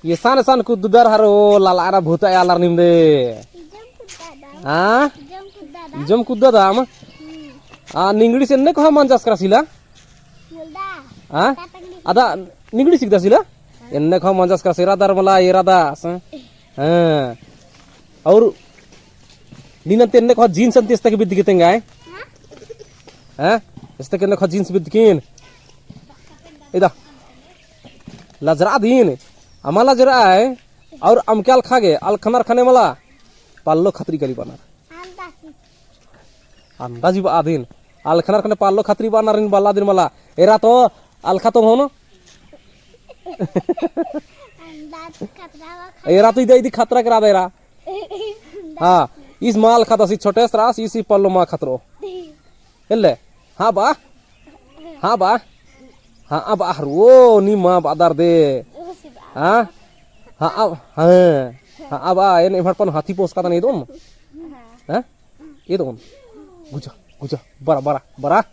ये सान सान कुद्दुदार haro lala ara bhuta alar nimde. Ah? Jom kuddada ama. Ah ningri senne ko manjas krasila. Ah? Ada ningri sikda sila? Enne ko manjas krasira dar mala irada. Ah. और नीन तेने को jeans अंत इस तक भी दिखते हैं हैं इस तक ने को जीन्स भी दिखीन इधर लजरा दीन अमाला जरा है और अमक्याल खा गए अल खनार खाने वाला पाल्लो खतरी करी बना अंदाजी आदीन अल खनार खाने पाल्लो खतरी बना रिन बाला दिन वाला एरा तो अल खतम हो ना एरा तो इधर इधर खतरा करा दे रहा हाँ इस माल खाता सी छोटे सरास इसी पल्लो माँ खतरो इल्ले हाँ बा हाँ अब वो नी माँ बादर दे हाँ हाँ अब हाँ अब ये भटपन हाथी पोस का नहीं तुम हाँ ये तुम गुजा गुजा बरा बरा बरा